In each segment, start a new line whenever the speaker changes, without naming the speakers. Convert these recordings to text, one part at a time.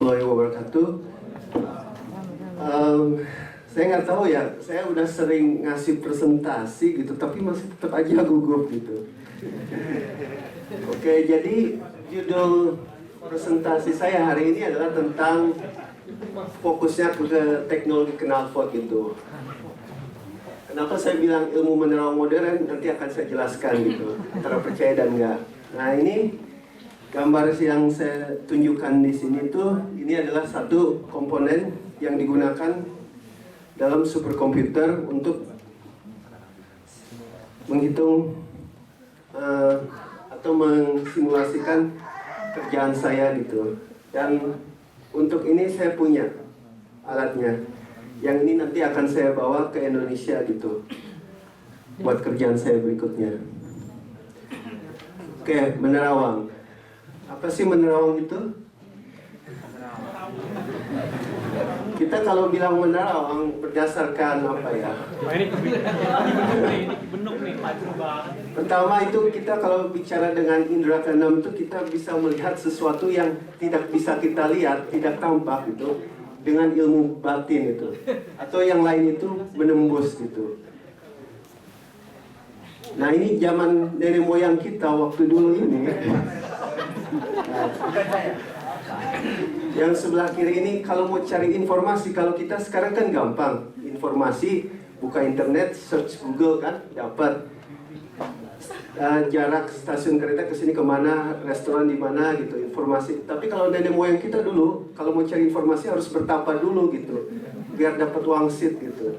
Warahmatullahi wabarakatuh. Saya nggak tahu ya, saya udah sering ngasih presentasi gitu, tapi masih tetap aja gugup gitu. Oke, jadi judul presentasi saya hari ini adalah tentang fokusnya ke teknologi knalpot gitu. Kenapa saya bilang ilmu menerawang modern, nanti akan saya jelaskan gitu, antara percaya dan enggak. Nah, ini gambar yang saya tunjukkan di sini tuh, ini adalah satu komponen yang digunakan dalam superkomputer untuk menghitung atau mensimulasikan kerjaan saya gitu. Dan untuk ini saya punya alatnya. Yang ini nanti akan saya bawa ke Indonesia gitu, buat kerjaan saya berikutnya. Oke, menerawang. Apa sih menerawang itu? Kita kalau bilang menerawang berdasarkan apa ya? Pertama itu kita kalau bicara dengan indera keenam itu kita bisa melihat sesuatu yang tidak bisa kita lihat, tidak tampak gitu, dengan ilmu batin itu. Atau yang lain itu menembus gitu. Nah, ini zaman nenek moyang kita waktu dulu ini. Yang sebelah kiri ini kalau mau cari informasi, kalau kita sekarang kan gampang. Informasi, buka internet, search Google kan, dapat. Jarak stasiun kereta ke sini kemana, restoran di mana gitu, informasi. Tapi kalau nenek moyang kita dulu, kalau mau cari informasi harus bertapa dulu gitu, biar dapat wangsit gitu.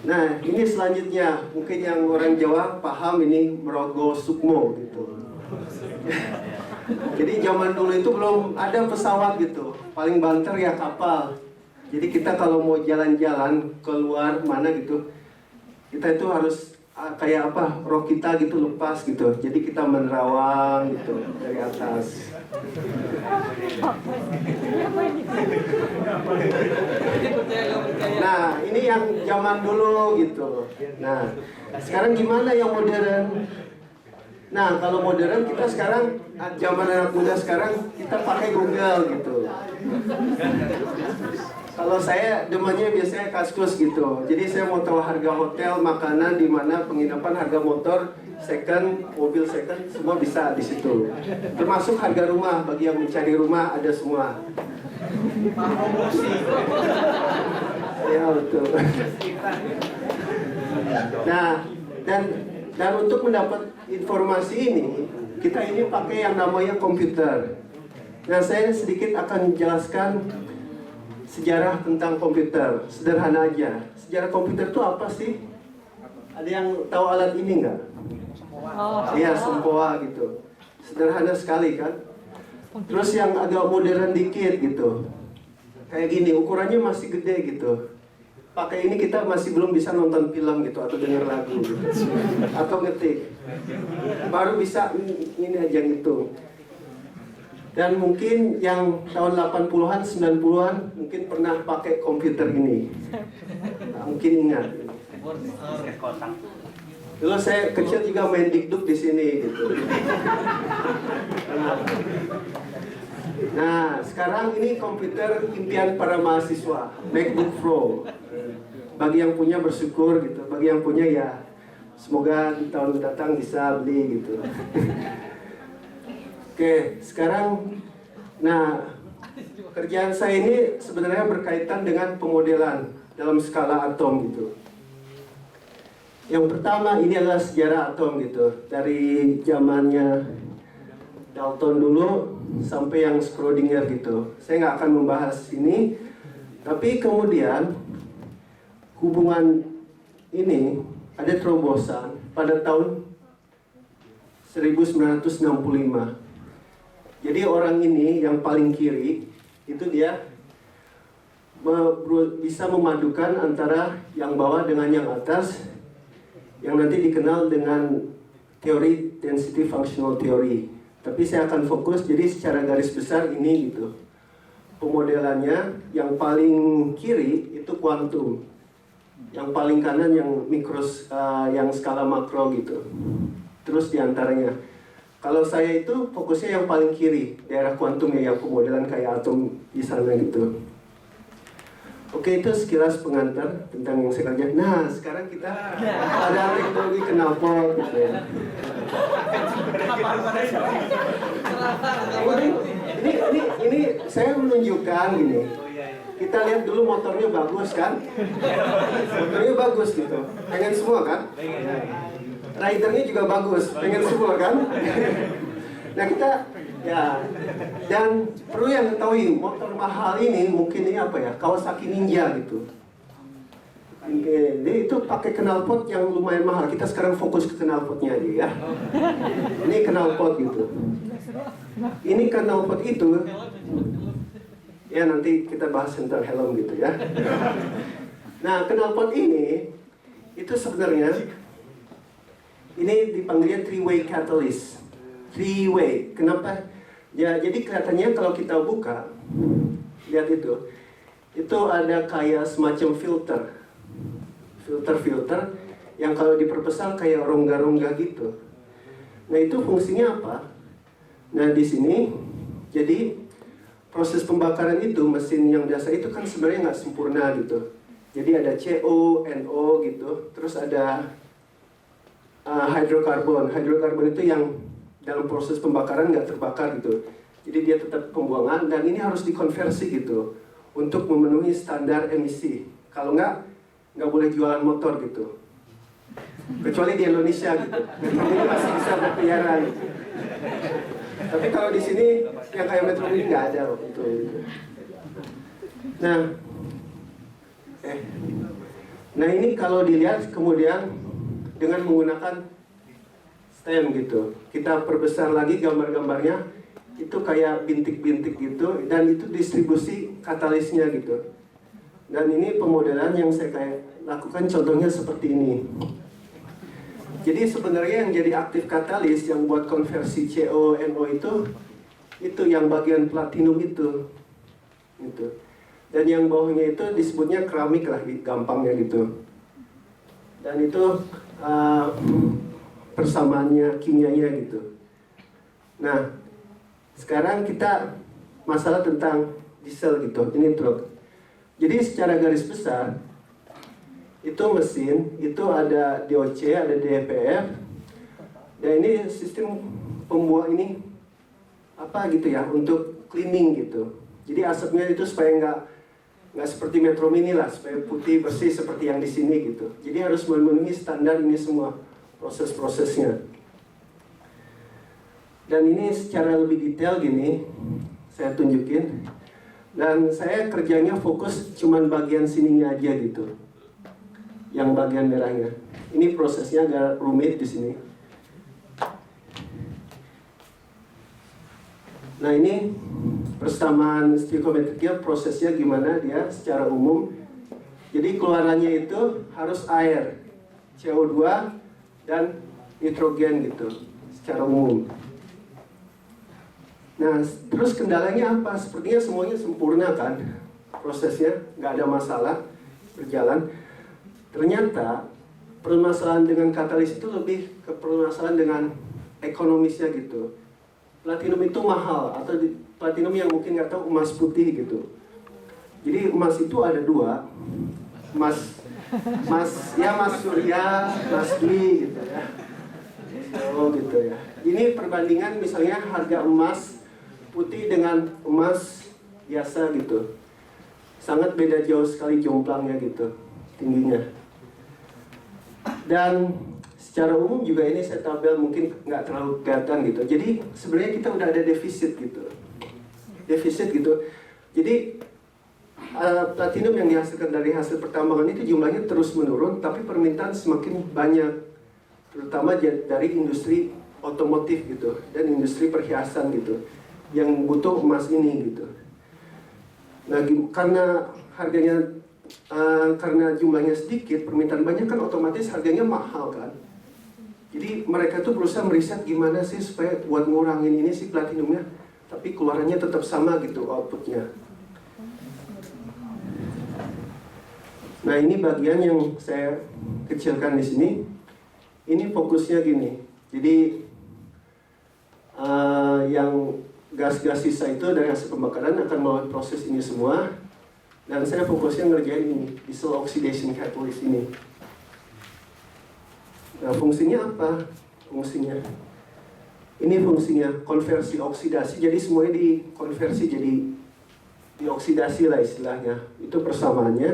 Nah, ini selanjutnya, mungkin yang orang Jawa paham ini Merogo Sukmo gitu. Jadi zaman dulu itu belum ada pesawat gitu, paling banter ya kapal. Jadi kita kalau mau jalan-jalan keluar mana gitu, kita itu harus kayak apa, rok kita gitu lepas gitu. Jadi kita menerawang gitu dari atas. Nah, ini yang zaman dulu gitu. Nah, sekarang gimana yang modern? Nah, kalau modern kita sekarang, zaman anak muda sekarang, kita pakai Google gitu. Kalau saya demennya biasanya Kaskus gitu. Jadi saya mau tahu harga hotel, makanan, di mana penginapan, harga motor, second, mobil second, semua bisa di situ. Termasuk harga rumah, bagi yang mencari rumah ada semua. Ya, betul. Nah, dan untuk mendapat informasi ini, kita ini pakai yang namanya komputer. Nah, saya sedikit akan menjelaskan sejarah tentang komputer. Sederhana aja. Sejarah komputer itu apa sih? Ada yang tahu alat ini nggak? Iya, sempoa gitu. Sederhana sekali kan? Terus yang agak modern dikit gitu. Kayak gini, ukurannya masih gede gitu. Pakai ini kita masih belum bisa nonton film gitu atau dengar lagu gitu. Atau ngetik. Baru bisa ini aja gitu. Dan mungkin yang tahun 80-an, 90-an mungkin pernah pakai komputer ini. Nah, mungkin ingat. Dulu saya kecil juga main dikduk di sini gitu. Nah, sekarang ini komputer impian para mahasiswa, MacBook Pro. Bagi yang punya bersyukur gitu, bagi yang punya ya semoga di tahun mendatang bisa beli gitu. Oke, sekarang, nah, kerjaan saya ini sebenarnya berkaitan dengan pemodelan dalam skala atom gitu. Yang pertama ini adalah sejarah atom gitu, dari zamannya Dalton dulu sampai yang Schrödinger gitu. Saya nggak akan membahas ini, tapi kemudian hubungan ini ada terobosan pada tahun 1965. Jadi orang ini yang paling kiri itu dia bisa memadukan antara yang bawah dengan yang atas, yang nanti dikenal dengan teori density functional theory. Tapi saya akan fokus, jadi secara garis besar ini gitu. Pemodelannya yang paling kiri itu kuantum, yang paling kanan yang yang skala makro gitu. Terus diantaranya Kalau saya itu fokusnya yang paling kiri, daerah kuantum yang pemodelan kayak atom di sana gitu. Oke, itu sekilas pengantar tentang yang saya kerjakan. Nah, sekarang kita ada teknologi knalpot gitu ya. Ini saya menunjukkan gini. Kita lihat dulu motornya bagus kan? Motornya bagus gitu. Pengen semua kan? Ridernya juga bagus, pengen semua kan? Nah kita ya, dan perlu yang ketahui motor mahal ini mungkin ini apa ya, Kawasaki Ninja gitu. Jadi itu pakai knalpot yang lumayan mahal. Kita sekarang fokus ke knalpotnya aja ya. Ini knalpot gitu. Ini knalpot itu ya nanti kita bahas tentang helm gitu ya. Nah knalpot ini itu sebenarnya ini dipanggilnya three-way catalyst. Three-way. Kenapa? Ya, jadi kelihatannya kalau kita buka, lihat itu ada kayak semacam filter yang kalau diperbesar kayak rongga-rongga gitu. Nah itu fungsinya apa? Nah di sini, jadi proses pembakaran itu mesin yang biasa itu kan sebenarnya nggak sempurna gitu. Jadi ada CO, NO gitu, terus ada hidrokarbon. Hidrokarbon itu yang dalam proses pembakaran nggak terbakar gitu. Jadi dia tetap pembuangan dan ini harus dikonversi gitu untuk memenuhi standar emisi. Kalau nggak boleh jualan motor gitu. Kecuali di Indonesia gitu. Ini masih bisa berkeliaran. Gitu. Tapi kalau di sini yang kayak Metro ini nggak ada loh itu. Nah ini kalau dilihat kemudian dengan menggunakan stem gitu, kita perbesar lagi gambar-gambarnya, itu kayak bintik-bintik gitu, dan itu distribusi katalisnya gitu. Dan ini pemodelan yang saya kayak lakukan contohnya seperti ini. Jadi sebenarnya yang jadi aktif katalis yang buat konversi CO NO itu yang bagian platinum itu. Dan yang bawahnya itu disebutnya keramik lah gampangnya gitu. Dan itu persamaannya kimianya gitu. Nah, sekarang kita masalah tentang diesel gitu, ini truk. Jadi secara garis besar itu mesin, itu ada DOC, ada DPF, dan ini sistem pembuang ini apa gitu ya, untuk cleaning gitu. Jadi asapnya itu supaya nggak seperti Metro Mini lah, supaya putih bersih seperti yang di sini gitu. Jadi harus memenuhi standar ini semua proses-prosesnya. Dan ini secara lebih detail gini, saya tunjukin. Dan saya kerjanya fokus cuman bagian sininya aja gitu, yang bagian merahnya. Ini prosesnya agak rumit di sini. Nah ini persamaan stoichiometriknya, prosesnya gimana dia secara umum. Jadi keluarannya itu harus air, CO2 dan nitrogen gitu secara umum. Nah terus kendalanya apa? Sepertinya semuanya sempurna kan prosesnya, nggak ada masalah berjalan. Ternyata permasalahan dengan katalis itu lebih ke permasalahan dengan ekonomisnya gitu. Platinum itu mahal, atau platinum yang mungkin nggak tahu emas putih gitu. Jadi emas itu ada dua, emas Surya, emas Dwi gitu ya. Oh gitu ya. Ini perbandingan misalnya harga emas putih dengan emas biasa gitu. Sangat beda jauh sekali jomplangnya gitu, tingginya. Dan secara umum juga ini saya tabel mungkin nggak terlalu kelihatan gitu. Jadi sebenarnya kita udah ada defisit gitu. Jadi platinum yang dihasilkan dari hasil pertambangan itu jumlahnya terus menurun, tapi permintaan semakin banyak, terutama dari industri otomotif gitu dan industri perhiasan gitu, yang butuh emas ini gitu. Nah karena harganya karena jumlahnya sedikit, permintaan banyak kan otomatis harganya mahal kan. Jadi mereka tuh berusaha meriset gimana sih supaya buat ngurangin ini si platinumnya, tapi keluarannya tetap sama gitu outputnya. Nah ini bagian yang saya kecilkan di sini. Ini fokusnya gini. Jadi yang gas-gas sisa itu dari hasil pembakaran akan melalui proses ini semua, dan saya fokusnya ngerjain ini, diesel oxidation catalyst ini. Nah, fungsinya apa? Fungsinya ini fungsinya konversi oksidasi, jadi semuanya dikonversi jadi dioksidasi lah istilahnya, itu persamaannya.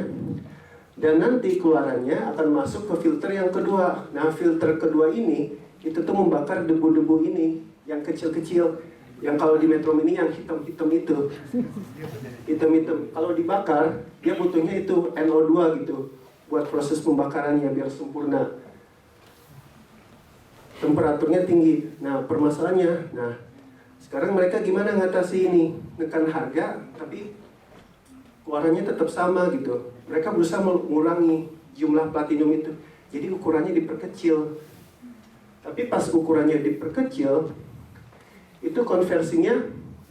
Dan nanti keluarannya akan masuk ke filter yang kedua. Nah, filter kedua ini itu tuh membakar debu-debu ini yang kecil-kecil, yang kalau di Metro Mini yang hitam-hitam itu, hitam-hitam. Kalau dibakar dia butuhnya itu NO2 gitu buat proses pembakarannya biar sempurna. Temperaturnya tinggi. Nah, permasalahannya, nah sekarang mereka gimana ngatasi ini? Nekan harga, tapi keluarannya tetap sama gitu. Mereka berusaha mengurangi jumlah platinum itu. Jadi ukurannya diperkecil. Tapi pas ukurannya diperkecil, itu konversinya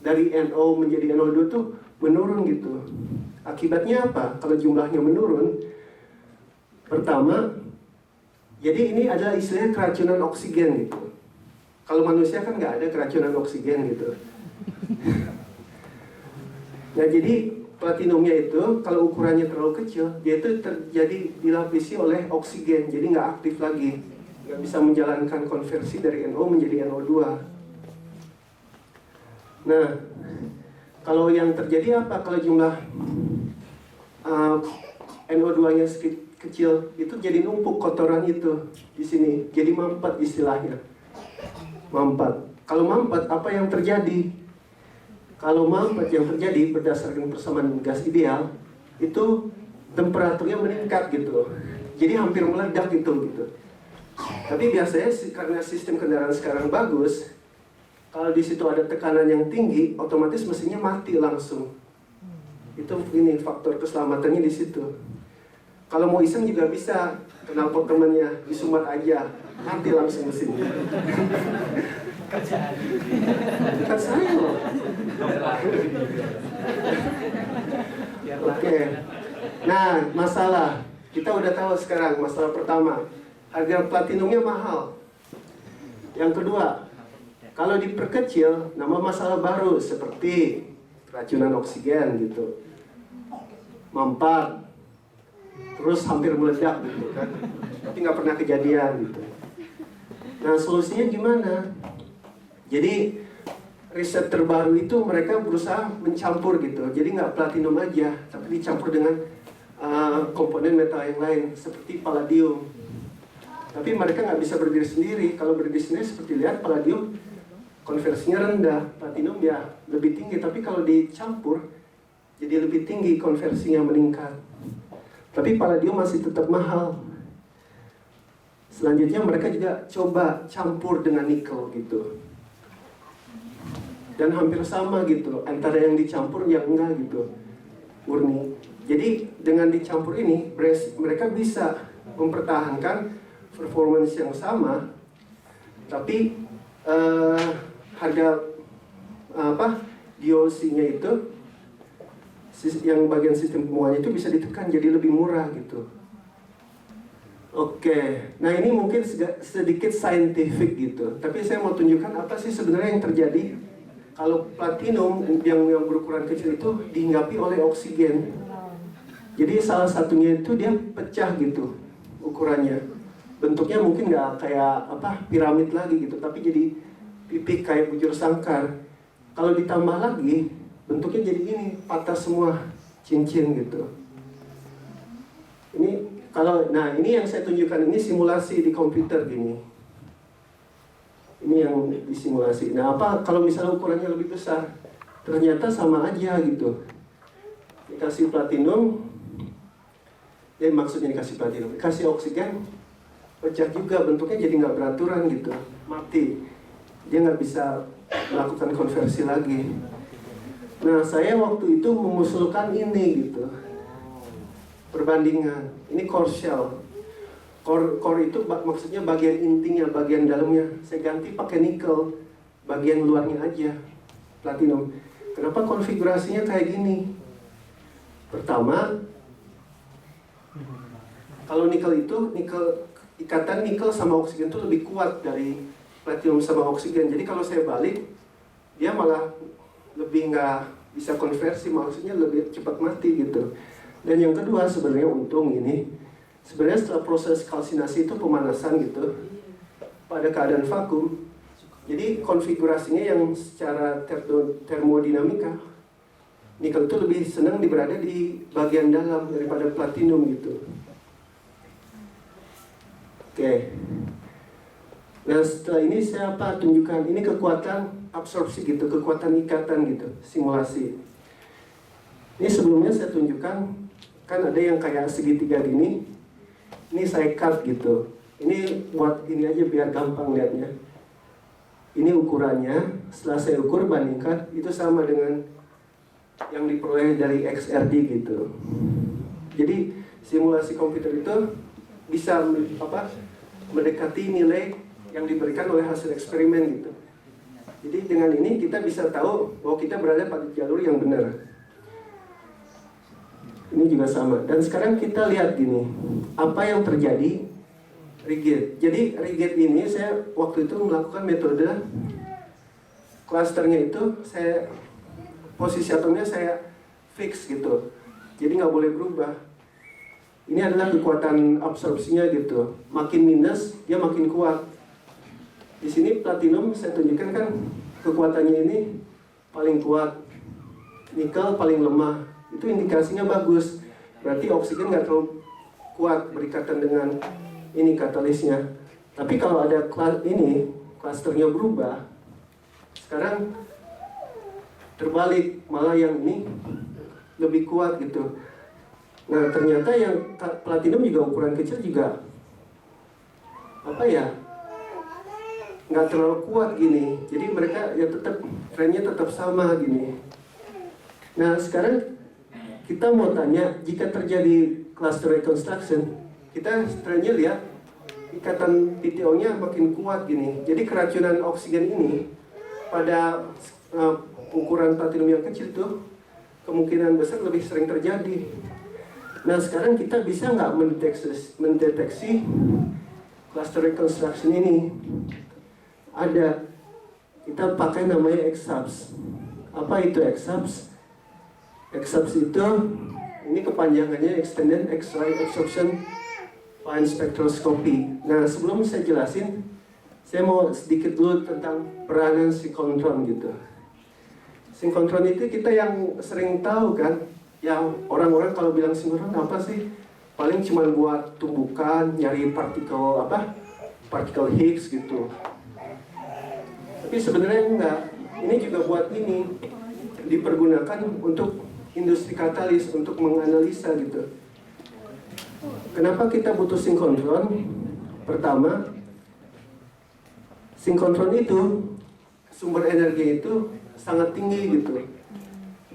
dari NO menjadi NO2 tuh menurun gitu. Akibatnya apa? Kalau jumlahnya menurun, pertama, jadi ini adalah istilahnya keracunan oksigen gitu. Kalau manusia kan nggak ada keracunan oksigen gitu. Nah, jadi platinumnya itu kalau ukurannya terlalu kecil, dia itu terjadi dilapisi oleh oksigen, jadi nggak aktif lagi, nggak bisa menjalankan konversi dari NO menjadi NO2. Nah, kalau yang terjadi apa? Kalau jumlah NO2-nya kecil, itu jadi numpuk kotoran itu di sini, jadi mampet istilahnya. Mampet. Kalau mampet, apa yang terjadi? Kalau mampet yang terjadi berdasarkan persamaan gas ideal, itu temperaturnya meningkat gitu, jadi hampir meledak gitu. Tapi biasanya karena sistem kendaraan sekarang bagus, kalau di situ ada tekanan yang tinggi, otomatis mesinnya mati langsung. Itu ini faktor keselamatannya di situ. Kalau mau iseng juga bisa, kenal pot temannya, disumat aja, mati langsung mesinnya. Bukan saya loh. Oke. Nah, masalah kita udah tahu sekarang. Masalah pertama, harga platinumnya mahal. Yang kedua, kalau diperkecil, nama masalah baru seperti keracunan oksigen gitu, mampet, terus hampir meledak gitu kan, tapi nggak pernah kejadian gitu. Nah, solusinya gimana? Jadi riset terbaru itu mereka berusaha mencampur gitu, jadi nggak platinum aja, tapi dicampur dengan komponen metal yang lain seperti palladium. Tapi mereka nggak bisa berdiri sendiri. Kalau berdiri sendiri seperti lihat palladium konversinya rendah, platinum ya lebih tinggi. Tapi kalau dicampur jadi lebih tinggi, konversinya meningkat. Tapi palladium masih tetap mahal. Selanjutnya mereka juga coba campur dengan nikel gitu. Dan hampir sama gitu, antara yang dicampur yang enggak gitu, murni. Jadi dengan dicampur ini, mereka bisa mempertahankan performance yang sama, tapi harga DOC-nya itu, yang bagian sistem pembuangannya itu bisa ditekan jadi lebih murah gitu. Oke, nah ini mungkin sedikit scientific gitu, tapi saya mau tunjukkan apa sih sebenarnya yang terjadi kalau platinum yang berukuran kecil itu dihinggapi oleh oksigen. Jadi salah satunya itu dia pecah gitu ukurannya. Bentuknya mungkin nggak kayak piramid lagi gitu, tapi jadi pipih kayak bujur sangkar. Kalau ditambah lagi bentuknya jadi ini, patah semua cincin gitu. Ini ini yang saya tunjukkan, ini simulasi di komputer gini. Ini yang disimulasi. Nah, kalau misalnya ukurannya lebih besar? Ternyata sama aja gitu. Dikasih platinum, maksudnya dikasih platinum, dikasih oksigen, pecah juga, bentuknya jadi nggak beraturan gitu, mati. Dia nggak bisa melakukan konversi lagi. Nah, saya waktu itu mengusulkan ini gitu, perbandingan. Ini core shell. Core itu maksudnya bagian intinya, bagian dalamnya. Saya ganti pakai nikel, bagian luarnya aja platinum. Kenapa konfigurasinya kayak gini? Pertama, kalau nikel itu, ikatan nikel sama oksigen itu lebih kuat dari platinum sama oksigen. Jadi kalau saya balik, dia malah lebih nggak bisa konversi, maksudnya lebih cepat mati gitu. Dan yang kedua sebenarnya untung ini, sebenarnya setelah proses kalsinasi itu pemanasan gitu, pada keadaan vakum, jadi konfigurasinya yang secara termodinamika, nikel itu lebih senang berada di bagian dalam daripada platinum gitu. Oke. Nah setelah ini saya tunjukkan, ini kekuatan absorpsi gitu, kekuatan ikatan gitu, simulasi. Ini sebelumnya saya tunjukkan, kan ada yang kayak segitiga gini, ini saya cut gitu. Ini buat ini aja biar gampang lihatnya. Ini ukurannya, setelah saya ukur bandingkan, itu sama dengan yang diperoleh dari XRD gitu. Jadi simulasi komputer itu bisa mendekati nilai yang diberikan oleh hasil eksperimen gitu. Jadi dengan ini kita bisa tahu bahwa kita berada pada jalur yang benar. Ini juga sama. Dan sekarang kita lihat gini, apa yang terjadi rigid. Jadi rigid ini saya waktu itu melakukan metode klasternya itu, saya posisi atomnya saya fix gitu. Jadi nggak boleh berubah. Ini adalah kekuatan absorpsinya gitu. Makin minus dia makin kuat. Di sini platinum saya tunjukkan kan kekuatannya ini paling kuat. Nikel paling lemah. Itu indikasinya bagus. Berarti oksigen nggak terlalu kuat berikatan dengan ini katalisnya. Tapi kalau ada klasternya berubah, sekarang terbalik, malah yang ini lebih kuat gitu. Nah ternyata yang platinum juga ukuran kecil juga nggak terlalu kuat gini. Jadi mereka ya tetap trennya tetap sama gini. Nah sekarang kita mau tanya, jika terjadi cluster reconstruction, kita trennya lihat ikatan PTO-nya makin kuat gini. Jadi keracunan oksigen ini pada ukuran platinum yang kecil tuh kemungkinan besar lebih sering terjadi. Nah sekarang kita bisa nggak mendeteksi cluster reconstruction ini? Ada, kita pakai namanya EXAPS. Apa itu EXAPS? EXAPS itu, ini kepanjangannya Extended X-ray Absorption Fine Spectroscopy. Nah sebelum saya jelasin, saya mau sedikit dulu tentang peranan sinkrontron gitu. Sinkrontron itu kita yang sering tahu kan, yang orang-orang kalau bilang sinkrontron apa sih? Paling cuma buat tumbukan, nyari partikel Higgs gitu. Tapi sebenarnya enggak. Ini juga buat ini dipergunakan untuk industri katalis, untuk menganalisa gitu. Kenapa kita butuh sinkrontron? Pertama, sinkrontron itu sumber energi itu sangat tinggi gitu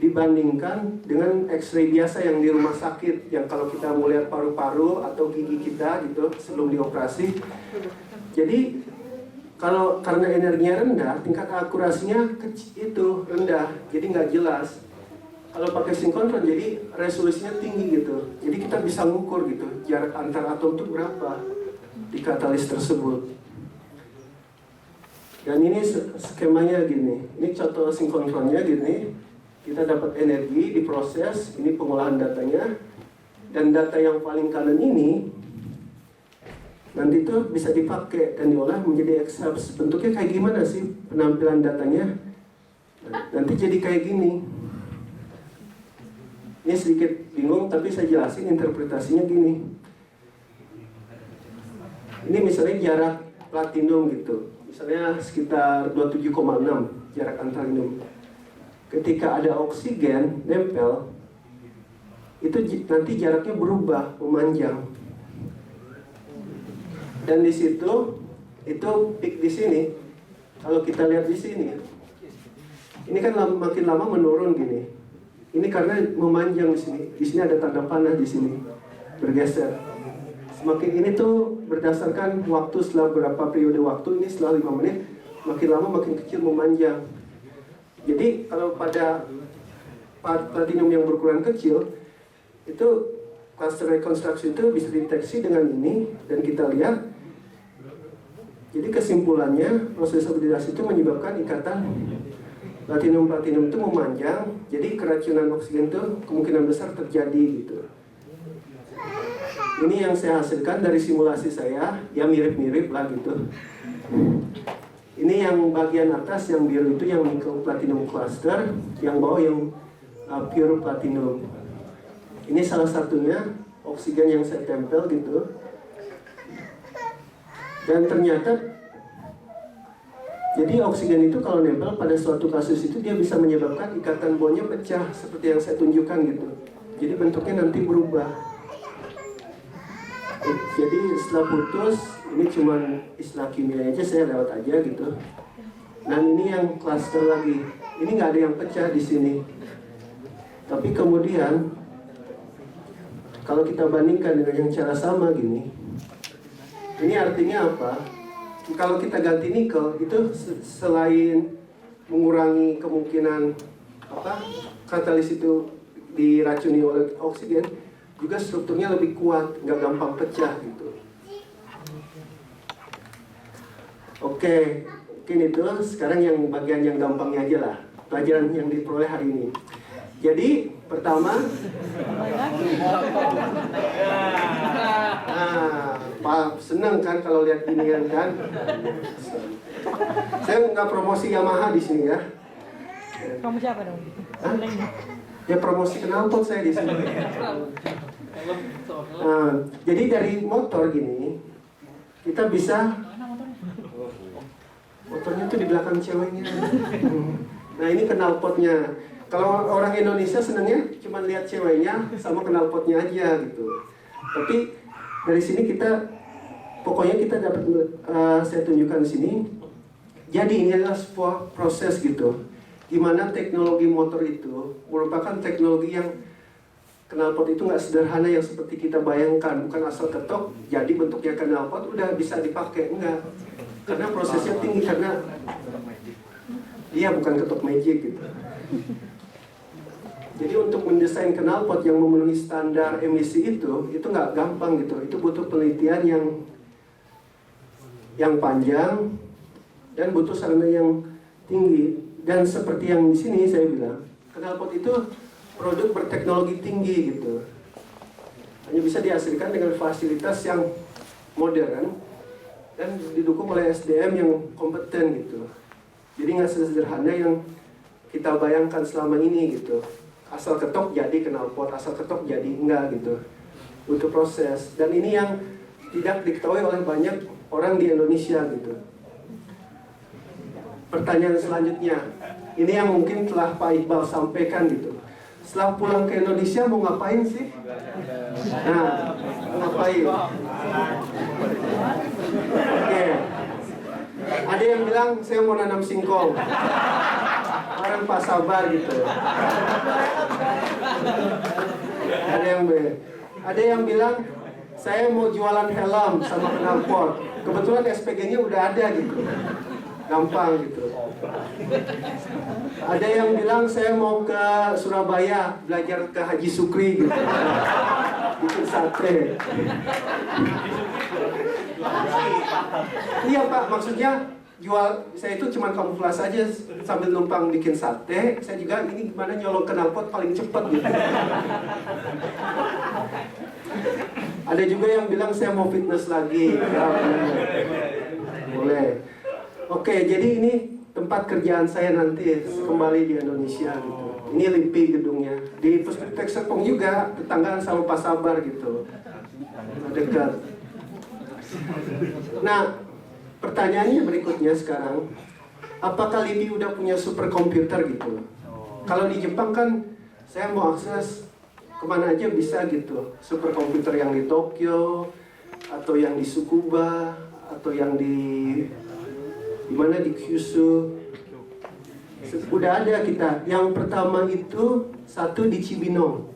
dibandingkan dengan X-ray biasa yang di rumah sakit, yang kalau kita mau lihat paru-paru atau gigi kita gitu sebelum dioperasi. Jadi karena energinya rendah, tingkat akurasinya itu rendah, jadi nggak jelas. Kalau pakai sinkrontron jadi resolusinya tinggi gitu, jadi kita bisa ngukur gitu jarak antar atom itu berapa di katalis tersebut. Dan ini skemanya gini, ini contoh sinkrontronnya gini. Kita dapat energi diproses, ini pengolahan datanya, dan data yang paling kanan ini nanti itu bisa dipakai dan diolah menjadi EXAPS. Bentuknya kayak gimana sih penampilan datanya? Nanti jadi kayak gini. Ini sedikit bingung tapi saya jelasin interpretasinya gini. Ini misalnya jarak platinum gitu, misalnya sekitar 27,6 jarak antarinum. Ketika ada oksigen nempel, itu nanti jaraknya berubah, memanjang. Dan di situ, itu peak di sini. Kalau kita lihat di sini, ini kan makin lama menurun gini. Ini karena memanjang di sini. Di sini ada tanda panah di sini, bergeser. Semakin ini tuh berdasarkan waktu, setelah berapa periode waktu, ini setelah 5 menit, makin lama makin kecil memanjang. Jadi kalau pada platinum yang berukuran kecil, itu cluster reconstruction itu bisa dideteksi dengan ini, dan kita lihat. Jadi kesimpulannya proses hibridasi itu menyebabkan ikatan platinum itu memanjang, jadi keracunan oksigen itu kemungkinan besar terjadi gitu. Ini yang saya hasilkan dari simulasi saya, ya mirip-mirip lah gitu. Ini yang bagian atas yang biru itu yang nickel platinum cluster, yang bawah yang pure platinum. Ini salah satunya oksigen yang saya tempel gitu. Dan ternyata jadi oksigen itu kalau nempel pada suatu kasus itu dia bisa menyebabkan ikatan bondnya pecah seperti yang saya tunjukkan gitu. Jadi bentuknya nanti berubah. Jadi setelah putus, ini cuma istilah kimia aja, saya lewat aja gitu. Dan ini yang cluster lagi. Ini nggak ada yang pecah di sini. Tapi kemudian kalau kita bandingkan dengan yang cara sama gini, ini artinya apa? Kalau kita ganti nikel itu selain mengurangi kemungkinan katalis itu diracuni oleh oksigen, juga strukturnya lebih kuat, nggak gampang pecah gitu. Oke, mungkin itu sekarang yang bagian yang gampangnya aja lah, pelajaran yang diperoleh hari ini. Jadi pertama, Pak senang kan kalau lihat gini kan? Saya nggak promosi Yamaha di sini ya.
Promosi apa dong?
Ya promosi knalpot saya di sini. Jadi dari motor gini, kita bisa motornya tuh di belakang ceweknya. Nah ini knalpotnya. Kalau orang Indonesia senangnya cuma lihat ceweknya sama knalpotnya aja gitu. Tapi dari sini kita, pokoknya kita dapat, saya tunjukkan di sini. Jadi ini adalah sebuah proses gitu, di mana teknologi motor itu merupakan teknologi yang knalpot itu nggak sederhana yang seperti kita bayangkan, bukan asal ketok jadi bentuknya knalpot udah bisa dipakai, enggak. Karena prosesnya tinggi, karena dia bukan ketok magic gitu. Jadi untuk mendesain knalpot yang memenuhi standar emisi itu nggak gampang gitu. Itu butuh penelitian yang panjang dan butuh sarana yang tinggi. Dan seperti yang di sini saya bilang, knalpot itu produk berteknologi tinggi gitu. Hanya bisa dihasilkan dengan fasilitas yang modern dan didukung oleh SDM yang kompeten gitu. Jadi nggak sesederhana yang kita bayangkan selama ini gitu. Asal ketok jadi knalpot, asal ketok jadi enggak gitu. Butuh proses. Dan ini yang tidak diketahui oleh banyak orang di Indonesia gitu. Pertanyaan selanjutnya, ini yang mungkin telah Pak Iqbal sampaikan gitu. Setelah pulang ke Indonesia mau ngapain sih? Nah, mau ngapain? Oke. Ada yang bilang saya mau nanam singkong. Orang Pak Sabar gitu. Ada yang bilang saya mau jualan helm sama knalpot. Kebetulan SPG-nya udah ada gitu. Gampang gitu. Ada yang bilang saya mau ke Surabaya belajar ke Haji Sukri gitu. Bikin sate. Iya Pak, maksudnya jual, saya itu cuma kamuflase aja sambil numpang bikin sate. Saya juga ini gimana nyolong knalpot paling cepat gitu. Ada juga yang bilang saya mau fitness lagi. Ya, boleh. Oke, jadi ini tempat kerjaan saya nanti kembali di Indonesia gitu. Ini LIPI gedungnya. Di Puspiptek Serpong juga, tetanggaan sama Pak Sabar gitu. Dekat. Nah, pertanyaannya berikutnya sekarang, apakah LIPI udah punya superkomputer gitu? Kalau di Jepang kan, saya mau akses kemana aja bisa gitu. Superkomputer yang di Tokyo, atau yang di Tsukuba, atau yang di mana di Kyushu. Udah ada kita. Yang pertama itu satu di Cibinong.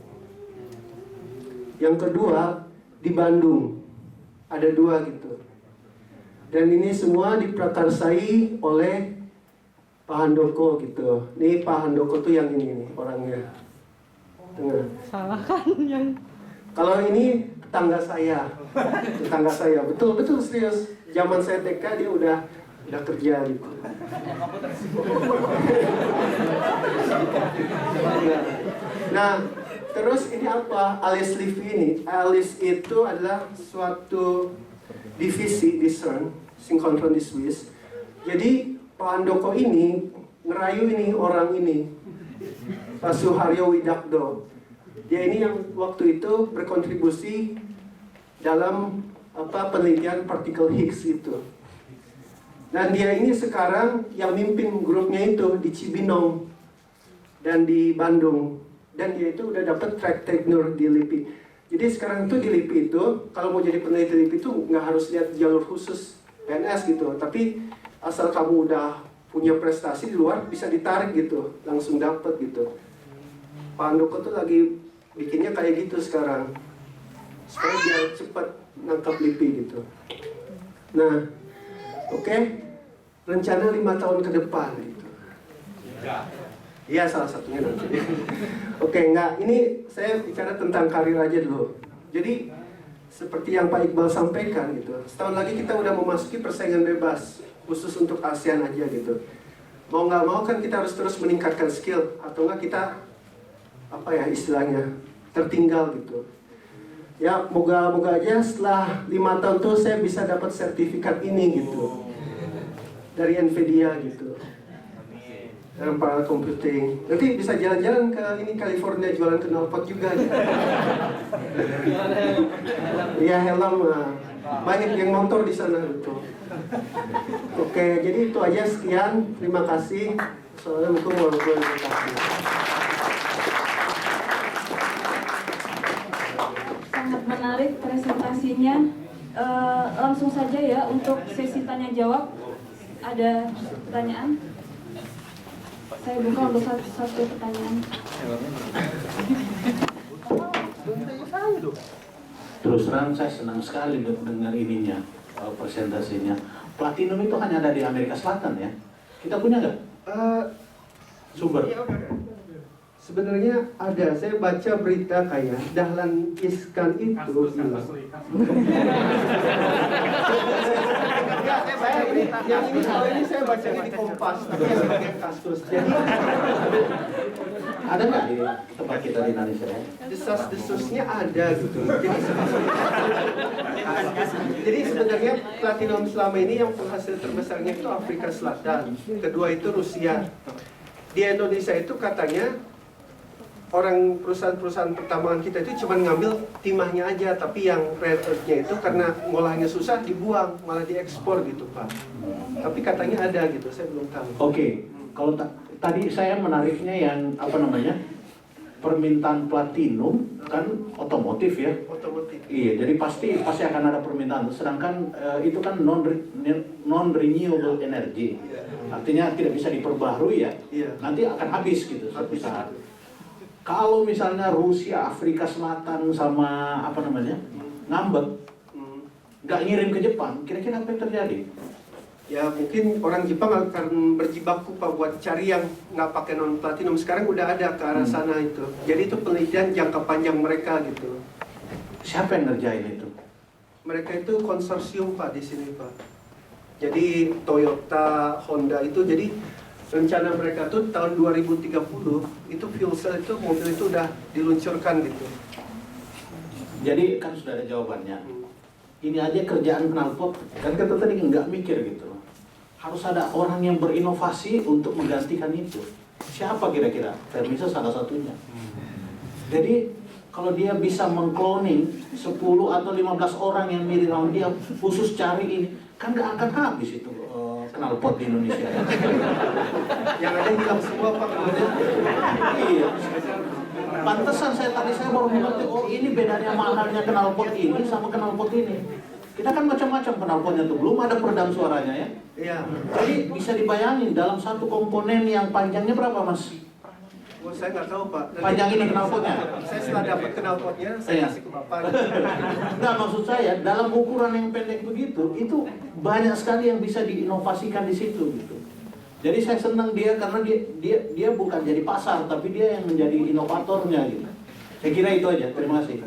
Yang kedua di Bandung. Ada dua gitu. Dan ini semua diprakarsai oleh Pak Handoko gitu. Nih Pak Handoko tuh yang ini nih orangnya. Tengah.
Salah kan yang.
Kalau ini tetangga saya. Tetangga saya. Betul serius. Zaman saya TK dia udah udah kerja gitu. Nah, terus ini apa? Alice Livy ini? Alice itu adalah suatu divisi di CERN, sinkrontron di Swiss. Jadi Pak Handoko ini ngerayu ini orang ini, Pak Suharyo Widakdo. Dia ini yang waktu itu berkontribusi dalam penelitian partikel Higgs itu. Dan dia ini sekarang yang mimpin grupnya itu di Cibinong dan di Bandung. Dan dia itu udah dapat track tenure di LIPI. Jadi sekarang itu di LIPI itu, kalau mau jadi peneliti LIPI itu nggak harus lihat jalur khusus PNS gitu. Tapi asal kamu udah punya prestasi di luar, bisa ditarik gitu, langsung dapat gitu. Pak Handoko tuh lagi bikinnya kayak gitu sekarang. Supaya biar cepat nangkap LIPI gitu. Nah, oke, rencana 5 tahun ke depan gitu. Iya, salah satunya nanti. Oke, enggak, ini saya bicara tentang karir aja dulu. Jadi, seperti yang Pak Iqbal sampaikan gitu, setahun lagi kita udah memasuki persaingan bebas, khusus untuk ASEAN aja gitu. Mau nggak mau kan kita harus terus meningkatkan skill, atau nggak kita, istilahnya, tertinggal gitu. Ya, moga-moga aja setelah 5 tahun tuh saya bisa dapat sertifikat ini gitu. Dari NVIDIA gitu. Dalam parallel computing. Nanti bisa jalan-jalan ke ini California jualan knalpot juga gitu. Iya, helm. Banyak yang motor di sana gitu. Oke, jadi itu aja, sekian. Terima kasih. Assalamualaikum warahmatullahi wabarakatuh.
Sangat menarik presentasinya. Langsung saja ya untuk sesi tanya jawab. Ada pertanyaan? Saya buka untuk satu pertanyaan.
Terus terang saya senang sekali dengar ininya, presentasinya. Platinum itu hanya ada di Amerika Selatan ya? Kita punya nggak sumber?
Sebenarnya ada, saya baca berita kayak Dahlan Iskan itu bilang. Yang ini kalau ini saya bacanya di Kompas, tapi yang sebagai kasus. Jadi
ada nggak di tempat kita di Indonesia ya?
desas-desusnya ada gitu. Jadi sebenarnya platinum selama ini yang penghasil terbesarnya itu Afrika Selatan, kedua itu Rusia. Di Indonesia itu katanya orang perusahaan-perusahaan pertambangan kita itu cuma ngambil timahnya aja, tapi yang rare earth-nya itu karena ngolahnya susah dibuang, malah diekspor gitu Pak. Tapi katanya ada gitu, saya belum tahu.
Oke, kalau tadi saya menariknya yang permintaan platinum kan otomotif ya.
Otomotif.
Iya, jadi pasti akan ada permintaan. Sedangkan itu kan non renewable energy, artinya tidak bisa diperbaharui ya.
Iya.
Nanti akan habis gitu suatu saat. Kalau misalnya Rusia, Afrika Selatan sama ngambek, nggak ngirim ke Jepang, kira-kira apa yang terjadi?
Ya mungkin orang Jepang akan berjibaku Pak buat cari yang nggak pakai non platinum. Sekarang udah ada ke arah sana itu. Jadi itu penelitian jangka panjang mereka gitu.
Siapa yang ngerjain itu?
Mereka itu konsorsium Pak di sini Pak. Jadi Toyota, Honda itu jadi rencana mereka tuh tahun 2030 itu fuel cell itu mobil itu udah diluncurkan gitu.
Jadi kan sudah ada jawabannya. Ini aja kerjaan knalpot, kan kita tadi nggak mikir gitu. Harus ada orang yang berinovasi untuk menggantikan itu. Siapa kira-kira? Fermisa salah satunya. Jadi kalau dia bisa mengcloning 10 atau 15 orang yang mirip sama dia khusus cari ini, kan nggak akan habis itu knalpot di Indonesia.
Yang ada hilang semua Pak.
Iya. Pantesan saya baru mengerti, oh ini bedanya mahalnya knalpot ini sama knalpot ini. Kita kan macam-macam knalpotnya tuh, belum ada peredam suaranya ya.
Iya.
Jadi bisa dibayangin dalam satu komponen yang panjangnya berapa Mas?
Oh, saya nggak tahu Pak.
Panjang ini knalpotnya?
Saya setelah dapat knalpotnya, saya
Iya.
kasih ke Bapak.
Nah maksud saya dalam ukuran yang pendek begitu, itu banyak sekali yang bisa diinovasikan di situ gitu. Jadi saya senang dia karena dia bukan jadi pasar, tapi dia yang menjadi inovatornya gitu. Saya kira itu aja. Terima kasih.